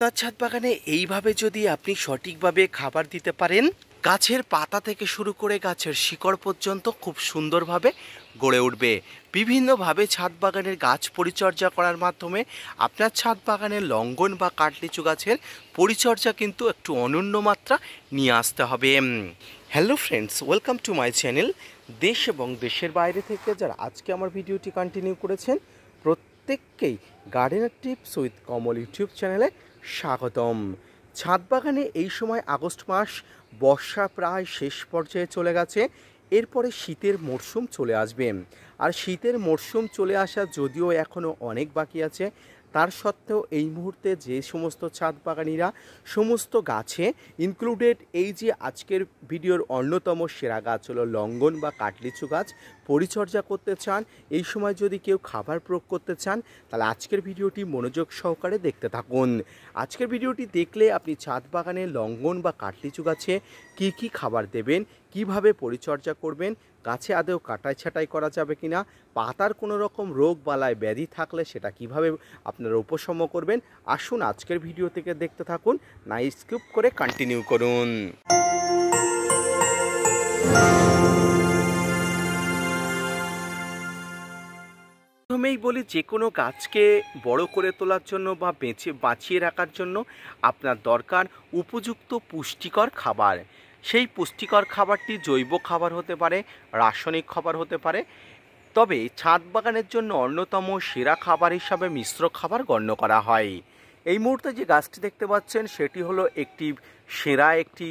তার ছাদ বাগানে এইভাবে যদি আপনি সঠিকভাবে খাবার দিতে পারেন, গাছের পাতা থেকে শুরু করে গাছের শিকড় পর্যন্ত খুব সুন্দরভাবে গড়ে উঠবে। বিভিন্নভাবে ছাদ বাগানের গাছ পরিচর্যা করার মাধ্যমে আপনার ছাদ বাগানের লঙ্ঘন বা কাঠলিচু গাছের পরিচর্যা কিন্তু একটু অনন্য মাত্রা নিয়ে আসতে হবে। Hello friends, welcome to my channel. দেশ এবং দেশের বাইরে থেকে যারা আজকে আমার ভিডিওটি কন্টিনিউ করেছেন, প্রত্যেককেই gardener tips with Kamal YouTube চ্যানেলে স্বাগতম। ছাদ বাগানে এই সময় আগস্ট মাস, বর্ষা প্রায় শেষ পর্যায়ে চলে গেছে। এরপরে শীতের মরশুম চলে আসবে। আর শীতের মরশুম চলে আসা যদিও এখনও অনেক বাকি আছে, তার সত্ত্বেও এই মুহূর্তে যে সমস্ত ছাদ বাগানিরা সমস্ত গাছে ইনক্লুডেড এই যে আজকের ভিডিওর অন্যতম সেরা গাছ হলো লঙ্ঘন বা কাঠলিচু গাছ পরিচর্যা করতে চান, এই সময় যদি কেউ খাবার প্রয়োগ করতে চান, তাহলে আজকের ভিডিওটি মনোযোগ সহকারে দেখতে থাকুন। আজকের ভিডিওটি দেখলে আপনি ছাদ বাগানে লঙ্ঘন বা কাঠলিচু গাছে কী কী খাবার দেবেন, কিভাবে পরিচর্যা করবেন, গাছে আদৌ কাটাই ছাঁটাই করা যাবে কিনা, পাতার কোনো রকম রোগ বালায় ব্যাধি থাকলে সেটা কিভাবে আপনারা উপশম করবেন, আসুন আজকের ভিডিও থেকে দেখতে থাকুন, না স্কিপ করে কন্টিনিউ করুন। প্রথমেই বলি, যে কোনো গাছকে বড় করে তোলার জন্য বা বাঁচিয়ে রাখার জন্য আপনার দরকার উপযুক্ত পুষ্টিকর খাবার। সেই পুষ্টিকর খাবারটি জৈব খাবার হতে পারে, রাসায়নিক খাবার হতে পারে, তবে ছাদ বাগানের জন্য অন্যতম সেরা খাবার হিসাবে মিশ্র খাবার গণ্য করা হয়। এই মুহূর্তে যে গাছটি দেখতে পাচ্ছেন সেটি হলো একটি সেরা একটি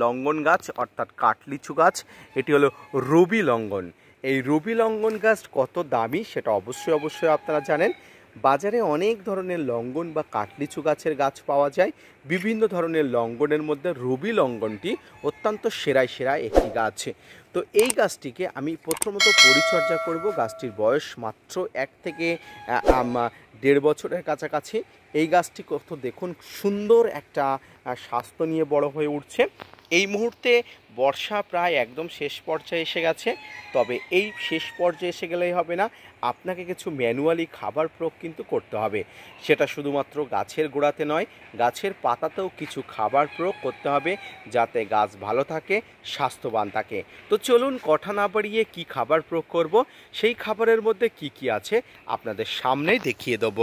লঙ্ঘন গাছ, অর্থাৎ কাঠলিচু গাছ। এটি হলো রবি লঙ্ঘন। এই রবি লঙ্ঘন গাছ কত দামি সেটা অবশ্যই আপনারা জানেন। বাজারে অনেক ধরনের লঙ্ঘন বা কাঠলিচু গাছের গাছ পাওয়া যায়। বিভিন্ন ধরনের লঙ্ঘনের মধ্যে রবি লঙ্ঘনটি অত্যন্ত সেরা একটি গাছ। তো এই গাছটিকে আমি প্রথমত পরিচর্যা করব। গাছটির বয়স মাত্র 1 থেকে 1.5 বছরের কাছাকাছি। এই গাছটি কত দেখুন সুন্দর একটা স্বাস্থ্য নিয়ে বড় হয়ে উঠছে। এই মুহূর্তে বর্ষা প্রায় একদম শেষ পর্যায়ে এসে গেছে, তবে এই শেষ পর্যায়ে এসে গেলেই হবে না, আপনাকে কিছু ম্যানুয়ালি খাবার প্রয়োগ কিন্তু করতে হবে। সেটা শুধুমাত্র গাছের গোড়াতে নয়, গাছের পাতাতেও কিছু খাবার প্রয়োগ করতে হবে যাতে গাছ ভালো থাকে, স্বাস্থ্যবান থাকে। তো চলুন কথা না বাড়িয়ে কী খাবার প্রয়োগ করব, সেই খাবারের মধ্যে কি কি আছে আপনাদের সামনেই দেখিয়ে দেব।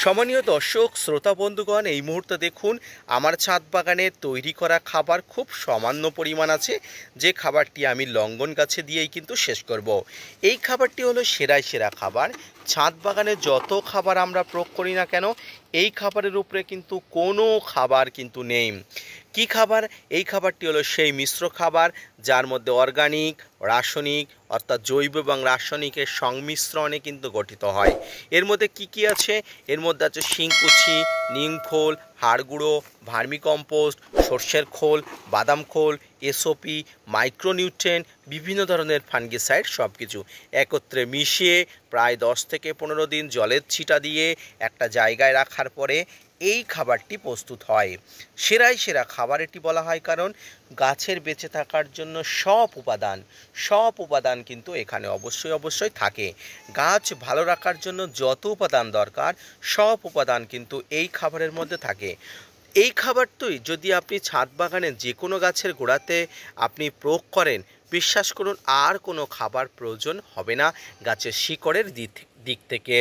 সম্মানীয় দর্শক শ্রোতা বন্ধুগণ, এই মুহূর্তে দেখুন আমার ছাদ বাগানে তৈরি করা খাবার খুব সামান্য পরিমাণ আছে, যে খাবারটি আমি লঙ্ঘন গাছে দিয়েই কিন্তু শেষ করব। এই খাবারটি হলো সেরা খাবার। ছাদ বাগানে যত খাবার আমরা প্রয়োগ করি না কেন, এই খাবারের উপরে কিন্তু কোনো খাবার কিন্তু নেই। কি খাবার? এই খাবারটি হলো সেই মিশ্র খাবার যার মধ্যে অর্গানিক, রাসায়নিক অর্থাৎ জৈব এবং রাসায়নিকের সংমিশ্রণে কিন্তু গঠিত হয়। এর মধ্যে কি আছে? এর মধ্যে আছে শিংকুচি, নিমখোল, হাড়গুঁড়ো, ভার্মিকম্পোস্ট, সর্ষের খোল, বাদাম খোল, এসওপি, মাইক্রোনিউট্রিয়েন্ট, বিভিন্ন ধরনের ফাঙ্গিসাইড, সব কিছু একত্রে মিশিয়ে প্রায় 10 থেকে 15 দিন জলের ছিটা দিয়ে একটা জায়গায় রাখার পরে এই খাবারটি প্রস্তুত হয়। সেরা খাবার এটি বলা হয় কারণ গাছের বেঁচে থাকার জন্য সব উপাদান কিন্তু এখানে অবশ্যই থাকে। গাছ ভালো রাখার জন্য যত উপাদান দরকার সব উপাদান কিন্তু এই খাবারের মধ্যে থাকে। এই খাবারটি যদি আপনি ছাদ বাগানে যে কোনো গাছের গোড়াতে আপনি প্রয়োগ করেন, বিশ্বাস করুন আর কোনো খাবার প্রয়োজন হবে না গাছের শিকড়ের দিক থেকে।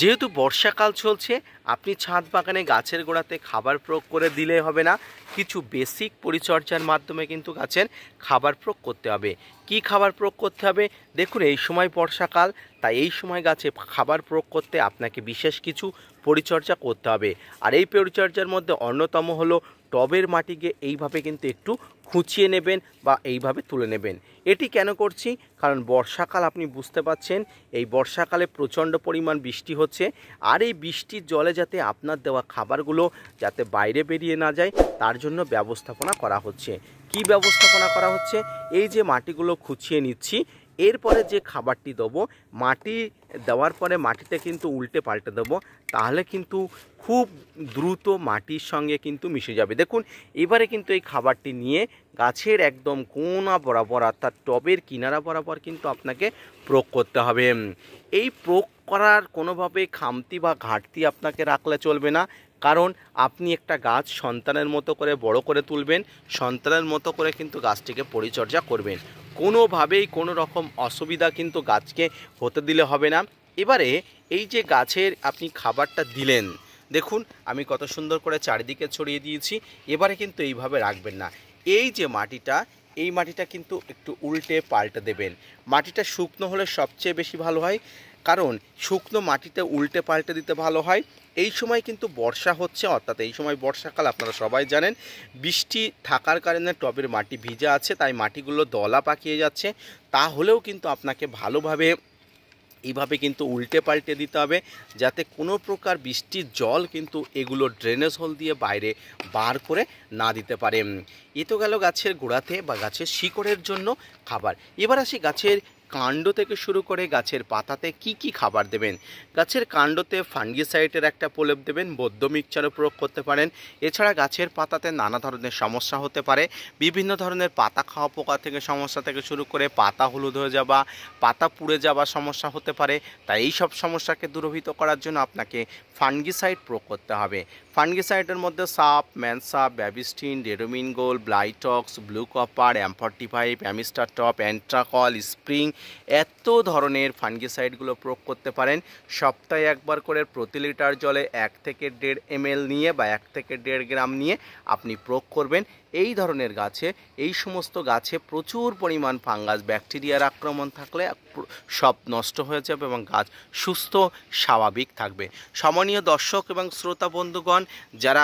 যেহেতু বর্ষাকাল চলছে, আপনি ছাদ বাগানে গাছের গোড়াতে খাবার প্রয়োগ করে দিলে হবে না, কিছু বেসিক পরিচর্যার মাধ্যমে কিন্তু গাছের খাবার প্রয়োগ করতে হবে। কি খাবার প্রয়োগ করতে হবে? দেখুন এই সময় বর্ষাকাল, তাই এই সময় গাছে খাবার প্রয়োগ করতে আপনাকে বিশেষ কিছু পরিচর্যা করতে হবে। আর এই পরিচর্যার মধ্যে অন্যতম হলো টবের মাটিকে এইভাবে কিন্তু একটু খুঁচিয়ে নেবেন বা এইভাবে তুলে নেবেন। এটি কেন করছি? কারণ বর্ষাকাল আপনি বুঝতে পাচ্ছেন, এই বর্ষাকালে প্রচণ্ড পরিমাণ বৃষ্টি হচ্ছে, আর এই বৃষ্টির জলে যাতে আপনার দেওয়া খাবারগুলো যাতে বাইরে বেরিয়ে না যায় তার জন্য ব্যবস্থাপনা করা হচ্ছে। কি ব্যবস্থাপনা করা হচ্ছে? এই যে মাটিগুলো খুঁচিয়ে নিচ্ছি, এরপরে যে খাবারটি দেবো, মাটি দেওয়ার পরে মাটিতে কিন্তু উল্টে পাল্টে দেবো, তাহলে কিন্তু খুব দ্রুত মাটির সঙ্গে কিন্তু মিশে যাবে। দেখুন এবারে কিন্তু এই খাবারটি নিয়ে গাছের একদম কোনা বরাবর অর্থাৎ টবের কিনারা বরাবর কিন্তু আপনাকে প্রয়োগ করতে হবে। এই প্রয়োগ করার কোনোভাবে খামতি বা ঘাটতি আপনাকে রাখলে চলবে না, কারণ আপনি একটা গাছ সন্তানের মতো করে বড় করে তুলবেন, সন্তানের মতো করে কিন্তু গাছটিকে পরিচর্যা করবেন। কোনোভাবেই কোনো রকম অসুবিধা কিন্তু গাছকে হতে দিলে হবে না। এবারে এই যে গাছের আপনি খাবারটা দিলেন, দেখুন আমি কত সুন্দর করে চারিদিকে ছড়িয়ে দিয়েছি। এবারে কিন্তু এইভাবে রাখবেন না, এই যে মাটিটা, এই মাটিটা কিন্তু একটু উল্টে পাল্টে দেবেন। মাটিটা শুকনো হলে সবচেয়ে বেশি ভালো হয়, কারণ শুকনো মাটিতে উল্টে পাল্টে দিতে ভালো হয়। এই সময় কিন্তু বর্ষা হচ্ছে, অর্থাৎ এই সময় বর্ষাকাল, আপনারা সবাই জানেন। বৃষ্টি থাকার কারণে টবের মাটি ভিজে আছে, তাই মাটিগুলো দলা পাকিয়ে যাচ্ছে। তাহলেও কিন্তু আপনাকে ভালোভাবে এইভাবে কিন্তু উল্টে পাল্টে দিতে হবে, যাতে কোনো প্রকার বৃষ্টির জল কিন্তু এগুলো ড্রেনেজ হোল দিয়ে বাইরে বার করে না দিতে পারে। এ তো গেল গাছের গোড়াতে বা গাছের শিকড়ের জন্য খাবার। এবার আসি গাছের কাণ্ড থেকে শুরু করে গাছের পাতাতে কি কি খাবার দেবেন। গাছের কাণ্ডতে ফাঙ্গিসাইডের একটা প্রলেপ দেবেন, বৌদ্ধ মিক্সচারও প্রয়োগ করতে পারেন। এছাড়া গাছের পাতাতে নানা ধরনের সমস্যা হতে পারে, বিভিন্ন ধরনের পাতা খাওয়া পোকা থেকে সমস্যা থেকে শুরু করে পাতা হলুদ হয়ে যাওয়া, পাতা পুড়ে যাওয়া সমস্যা হতে পারে। তাই এই সব সমস্যাকে দূরীভূত করার জন্য আপনাকে ফাঙ্গিসাইড প্রয়োগ করতে হবে। ফাঙ্গিসাইডের মধ্যে সাপ, ম্যানসাপ, ব্যাবিস্টিন, ডেরোমিন gold, Blitox, blue copper, M45, Amistar top, Antracol, spring, এত ধরনের ফাঙ্গিসাইডগুলো প্রয়োগ করতে পারেন। সপ্তাহে একবার করে প্রতি লিটার জলে 1 থেকে 1.5 ml নিয়ে বা 1 থেকে 1.5 গ্রাম নিয়ে আপনি প্রয়োগ করবেন। এই ধরনের গাছে, এই সমস্ত গাছে প্রচুর পরিমাণ ফাঙ্গাস ব্যাকটেরিয়ার আক্রমণ থাকলে সব নষ্ট হয়ে যাবে এবং গাছ সুস্থ স্বাভাবিক থাকবে। সম্মানীয় দর্শক এবং শ্রোতা বন্ধুগণ, যারা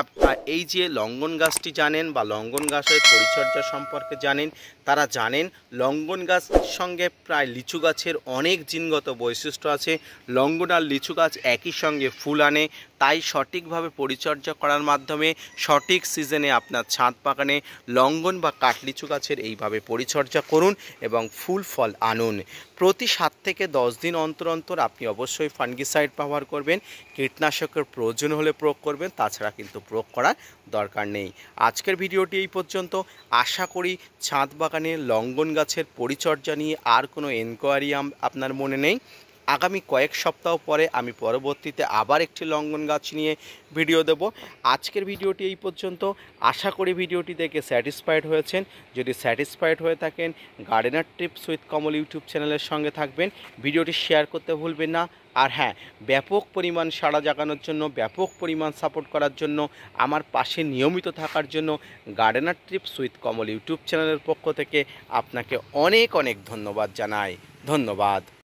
এই যে লঙ্ঘন গাছটি জানেন বা লঙ্ঘন গাছের পরিচর্যা সম্পর্কে জানেন, তারা জানেন লঙ্ঘন গাছের সঙ্গে প্রায় লিচু গাছের অনেক জিনগত বৈশিষ্ট্য আছে। লঙ্ঘন আর লিচু গাছ একই সঙ্গে ফুল আনে, তাই সঠিকভাবে পরিচর্যা করার মাধ্যমে সঠিক সিজনে আপনার ছাদ বাগানে লঙ্ঘন বা কাঠলিচু গাছের এইভাবে পরিচর্যা করুন এবং ফুল ফল আনুন। প্রতি 7 থেকে 10 দিন অন্তর অন্তর আপনি অবশ্যই ফাঙ্গিসাইড ব্যবহার করবেন। কীটনাশকের প্রয়োজন হলে প্রয়োগ করবেন, তাছাড়া কিন্তু প্রয়োগ করার দরকার নেই। আজকের ভিডিওটি এই পর্যন্ত। আশা করি ছাদ বাগানে লঙ্ঘন গাছের পরিচর্যা নিয়ে আর কোনো এনকোয়ারি আপনার মনে নেই। আগামী কয়েক সপ্তাহ পরে আমি পরবর্তীতে আবার একটি লঙ্ঘন গাছ নিয়ে ভিডিও দেব। আজকের ভিডিওটি এই পর্যন্ত। আশা করি ভিডিওটি দেখে স্যাটিসফাইড হয়েছেন। যদি স্যাটিসফাইড হয়ে থাকেন, gardener tips with Kamal YouTube চ্যানেলের সঙ্গে থাকবেন। ভিডিওটি শেয়ার করতে ভুলবেন না। আর হ্যাঁ, ব্যাপক পরিমাণ সাড়া জাগানোর জন্য, ব্যাপক পরিমাণ সাপোর্ট করার জন্য, আমার পাশে নিয়মিত থাকার জন্য gardener tips with Kamal YouTube চ্যানেলের পক্ষ থেকে আপনাকে অনেক অনেক ধন্যবাদ জানাই। ধন্যবাদ।